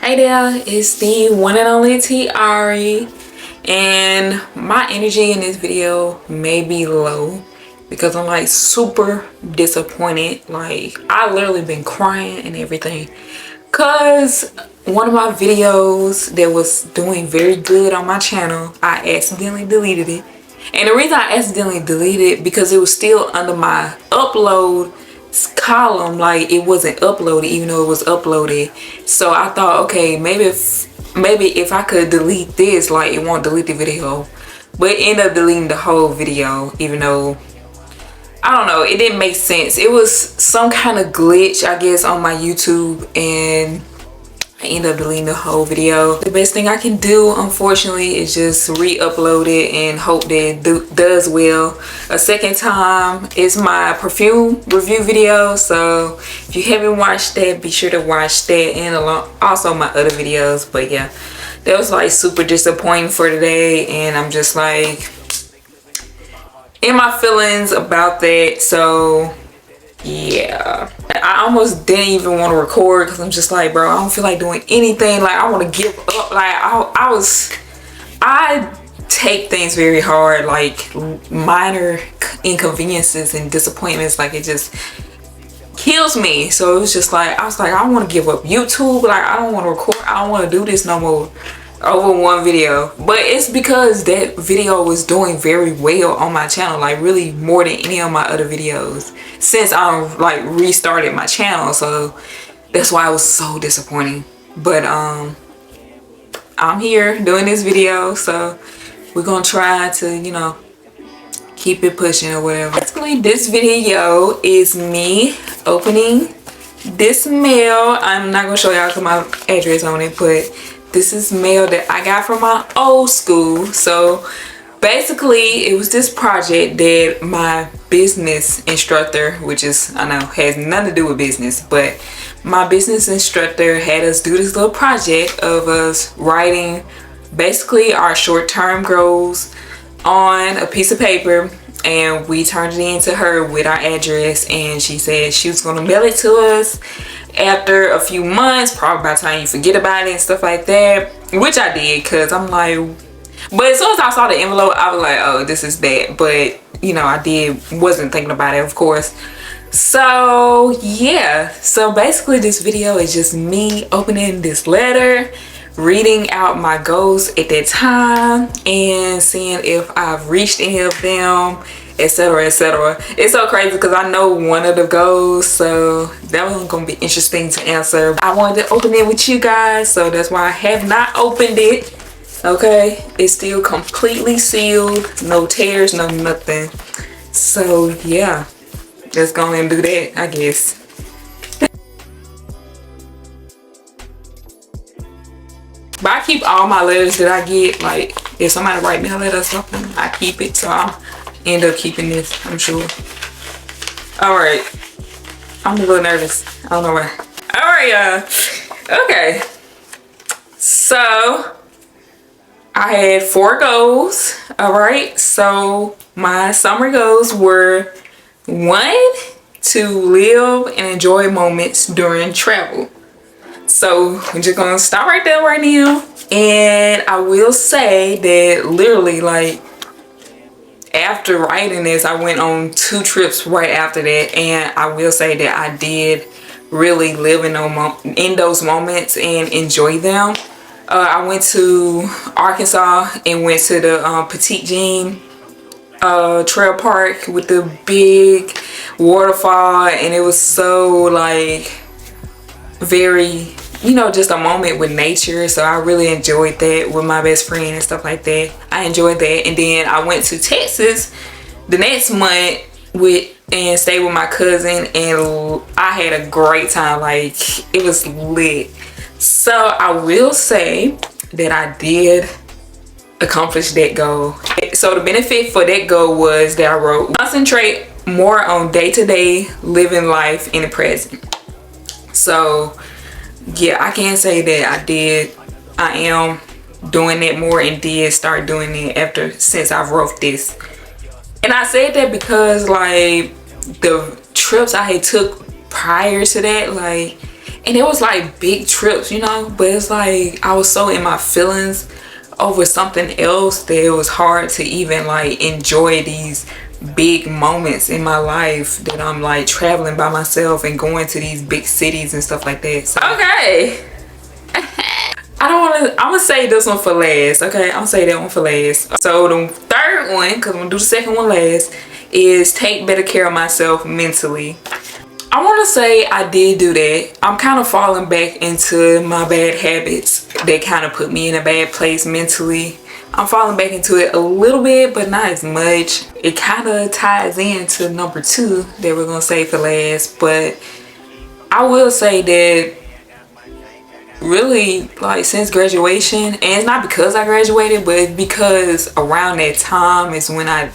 Hey there, it's the one and only 𝗬𝗨, and my energy in this video may be low because I'm like super disappointed. Like I literally been crying and everything because one of my videos that was doing very good on my channel, I accidentally deleted it. And the reason I accidentally deleted it because it was still under my upload column, like it wasn't uploaded even though it was uploaded. So I thought, okay, maybe if I could delete this, like it won't delete the video, but it ended up deleting the whole video, even though I don't know, it didn't make sense. It was some kind of glitch, I guess, on my YouTube, and I ended up deleting the whole video. The best thing I can do, unfortunately, is just re-upload it and hope that it does well a second time. It's my perfume review video, so if you haven't watched that, be sure to watch that, and also my other videos. But yeah, that was like super disappointing for today, and I'm just like in my feelings about that. So yeah, I almost didn't even want to record because I'm just like, bro, I don't feel like doing anything. Like I want to give up. Like I take things very hard, like minor inconveniences and disappointments, like it just kills me. So it was just like, I was like, I want to give up YouTube. Like I don't want to record. I don't want to do this no more over one video. But it's because that video was doing very well on my channel, like really more than any of my other videos since I like restarted my channel. So that's why it was so disappointing. But I'm here doing this video, so we're gonna try to, you know, keep it pushing or whatever. Basically, this video is me opening this mail. I'm not gonna show y'all because my address on it, but this is mail that I got from my old school. So basically it was this project that my business instructor, which is, I know, has nothing to do with business, but my business instructor had us do this little project of us writing basically our short-term goals on a piece of paper, and we turned it in to her with our address, and she said she was going to mail it to us after a few months, probably by the time you forget about it and stuff like that, which I did, because I'm like, but as soon as I saw the envelope, I was like, oh, this is that. But you know, wasn't thinking about it, of course. So yeah, so basically this video is just me opening this letter, reading out my goals at that time, and seeing if I've reached any of them, etc, etc. It's so crazy because I know one of the goals, so that one's gonna be interesting to answer. I wanted to open it with you guys, so that's why I have not opened it. Okay, it's still completely sealed, no tears, no nothing. So yeah, let's go ahead and do that, I guess. But I keep all my letters that I get. Like if somebody write me a letter or something, I keep it. So I'll end up keeping this, I'm sure. Alright, I'm a little nervous, I don't know why. Alright, y'all. Okay, so I had 4 goals. Alright, so my summer goals were 1, to live and enjoy moments during travel. So we're just gonna stop right there right now. And I will say that literally, like, after writing this, I went on 2 trips right after that, and I will say that I did really live in those moments and enjoy them. I went to Arkansas and went to the 𝗞𝗲𝗄𝗪 trail park with the big waterfall, and it was so like very, you know, just a moment with nature. So I really enjoyed that with my best friend and stuff like that. I enjoyed that. And then I went to Texas the next month and stayed with my cousin, and I had a great time. Like it was lit. So I will say that I did accomplish that goal. So the benefit for that goal was that I wrote, concentrate more on day-to-day living life in the present. So yeah, I can say that I am doing that more, and did start doing it since I wrote this. And I said that because like the trips I had took prior to that, like, And it was like big trips, you know, but it's like I was so in my feelings over something else that it was hard to even like enjoy these big moments in my life that I'm like traveling by myself and going to these big cities and stuff like that. So, okay. I'm gonna say this one for last. Okay, I'm gonna say that one for last. So the third one, because I'm gonna do the second one last, is take better care of myself mentally. I want to say I did do that. I'm kind of falling back into my bad habits that kind of put me in a bad place mentally. I'm falling back into it a little bit, but not as much. It kind of ties into number 2 that we're gonna say for last. But I will say that really, like, since graduation, and it's not because I graduated, but it's because around that time is when I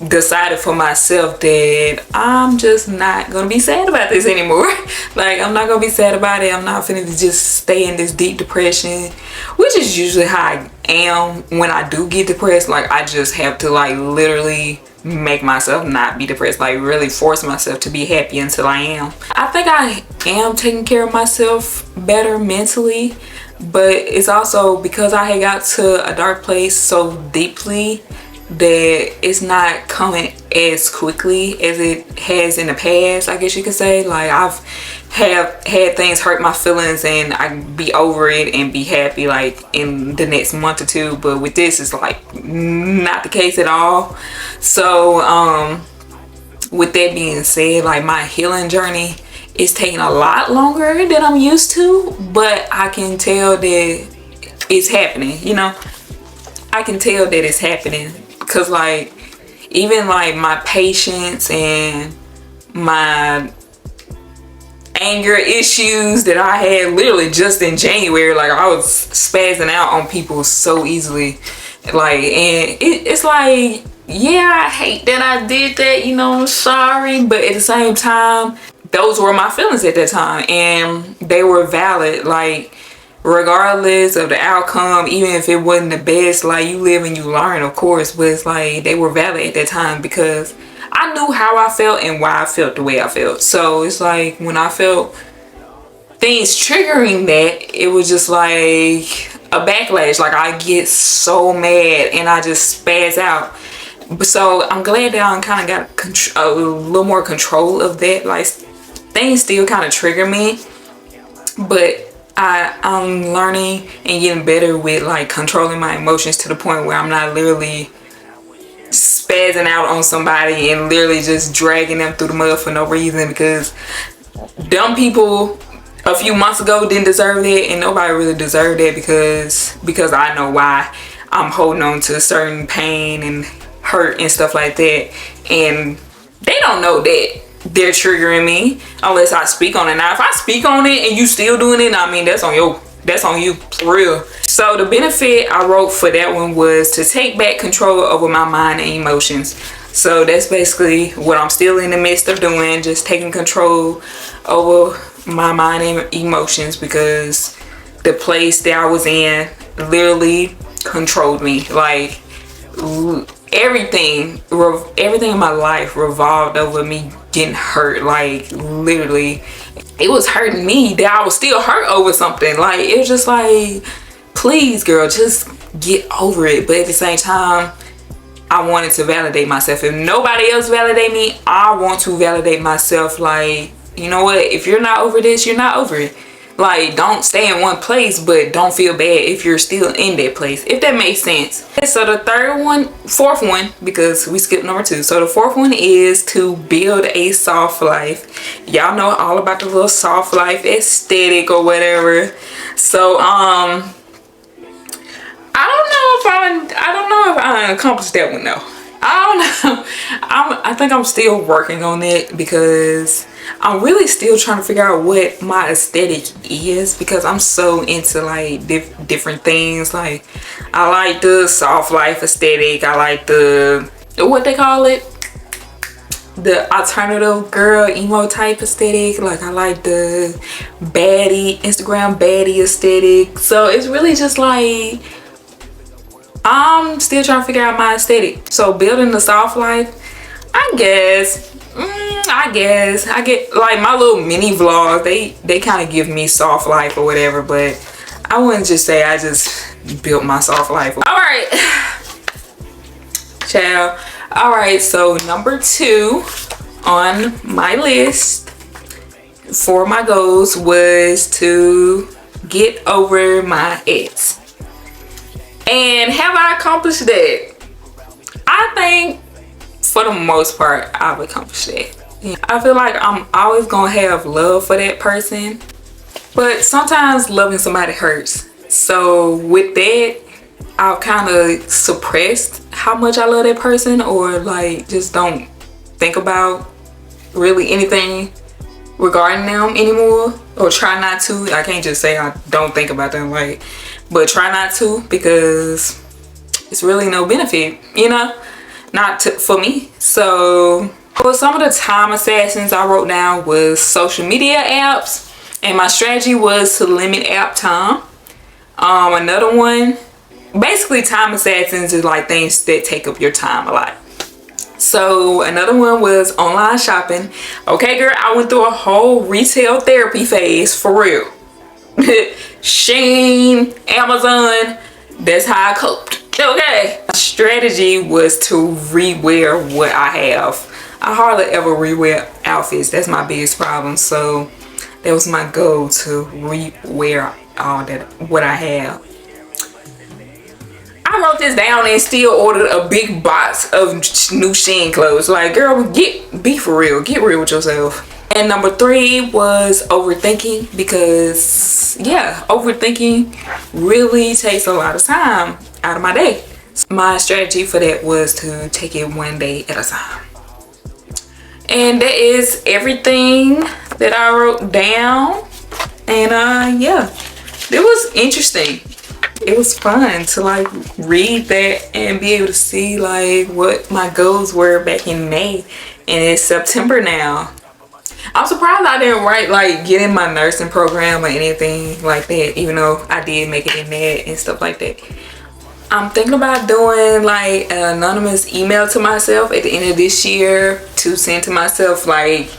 decided for myself that I'm just not gonna be sad about this anymore. Like, I'm not gonna be sad about it. I'm not finna just stay in this deep depression, which is usually how I am when I do get depressed. Like, I just have to like literally make myself not be depressed, like really force myself to be happy until I am. I think I am taking care of myself better mentally, but it's also because I had got to a dark place so deeply that it's not coming as quickly as it has in the past, I guess you could say. Like, I've had things hurt my feelings and I can be over it and be happy like in the next month or two, but with this it's like not the case at all. So with that being said, like, my healing journey is taking a lot longer than I'm used to, but I can tell that it's happening, you know. I can tell that it's happening. Cause like, even like my patience and my anger issues that I had literally just in January, like I was spazzing out on people so easily. Like, and it's like, yeah, I hate that I did that, you know, I'm sorry. But at the same time, those were my feelings at that time and they were valid. Like, regardless of the outcome, even if it wasn't the best, like, you live and you learn, of course, but it's like they were valid at that time because I knew how I felt and why I felt the way I felt. So it's like when I felt things triggering that, it was just like a backlash. Like, I get so mad and I just spaz out. So I'm glad that I kind of got a little more control of that. Like, things still kind of trigger me, but I'm learning and getting better with like controlling my emotions to the point where I'm not literally spazzing out on somebody and literally just dragging them through the mud for no reason, because dumb people a few months ago didn't deserve that, and nobody really deserved that because I know why I'm holding on to certain pain and hurt and stuff like that, and they don't know that they're triggering me unless I speak on it. Now, if I speak on it and you still doing it, I mean, that's on you for real. So the benefit I wrote for that one was to take back control over my mind and emotions. So that's basically what I'm still in the midst of doing, just taking control over my mind and emotions, because the place that I was in literally controlled me. Like, everything in my life revolved over me getting hurt. Like, literally, it was hurting me that I was still hurt over something. Like, it was just like, please, girl, just get over it. But at the same time, I wanted to validate myself. If nobody else validate me, I want to validate myself. Like, you know what, if you're not over this, you're not over it. Like, don't stay in one place, but don't feel bad if you're still in that place, if that makes sense. So the fourth one, because we skipped number 2. So the fourth one is to build a soft life. Y'all know all about the little soft life aesthetic or whatever. So I don't know if I accomplished that one though. I don't know. I think I'm still working on it, because I'm really still trying to figure out what my aesthetic is, because I'm so into like different things. Like, I like the soft life aesthetic. I like the, what they call it, the alternative girl emo type aesthetic. Like, I like the baddie, Instagram baddie aesthetic. So it's really just like, I'm still trying to figure out my aesthetic. So building the soft life, I guess, I I guess I get like my little mini vlogs, they kind of give me soft life or whatever, but I wouldn't just say I just built my soft life. All right, child. All right, so number 2 on my list for my goals was to get over my ex. And have I accomplished that? I think for the most part I've accomplished that. Yeah, I feel like I'm always gonna have love for that person, but sometimes loving somebody hurts. So with that, I've kind of suppressed how much I love that person, or like just don't think about really anything regarding them anymore, or try not to. I can't just say I don't think about them, like, but try not to, because it's really no benefit, you know, for me. So well, some of the time assassins I wrote down was social media apps, and my strategy was to limit app time. Another one, basically time assassins is like things that take up your time a lot. So another one was online shopping. Okay, girl, I went through a whole retail therapy phase, for real. Shein, Amazon, that's how I coped. Okay. My strategy was to rewear what I have. I hardly ever rewear outfits. That's my biggest problem. So that was my goal, to rewear all that, what I have. I wrote this down and still ordered a big box of new Shein clothes. Like, girl, be for real. Get real with yourself. And number 3 was overthinking, because yeah, overthinking really takes a lot of time out of my day. My strategy for that was to take it one day at a time. And that is everything that I wrote down. And yeah, it was interesting. It was fun to like read that and be able to see like what my goals were back in May, and it's September now. I'm surprised I didn't write like getting my nursing program or anything like that, even though I did make it in that and stuff like that. I'm thinking about doing like an anonymous email to myself at the end of this year to send to myself like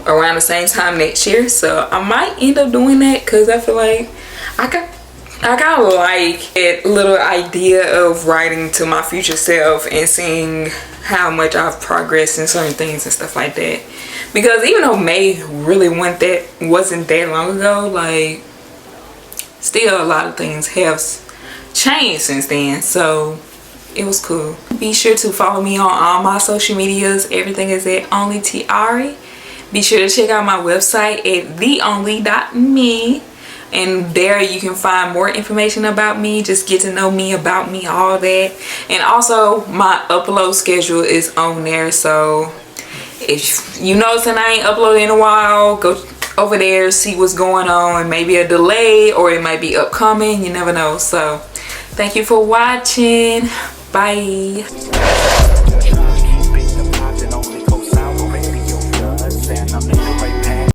around the same time next year. So I might end up doing that, because I feel like I kind of like that little idea of writing to my future self and seeing how much I've progressed in certain things and stuff like that. Because even though May really wasn't that long ago, like still a lot of things have changed since then. So it was cool. Be sure to follow me on all my social medias. Everything is at Onlytiari. Be sure to check out my website at theonly.me. And there you can find more information about me, just get to know me, about me, all that. And also my upload schedule is on there, so if you notice that I ain't uploaded in a while, go over there, see what's going on. Maybe a delay, or it might be upcoming, you never know. So thank you for watching. Bye.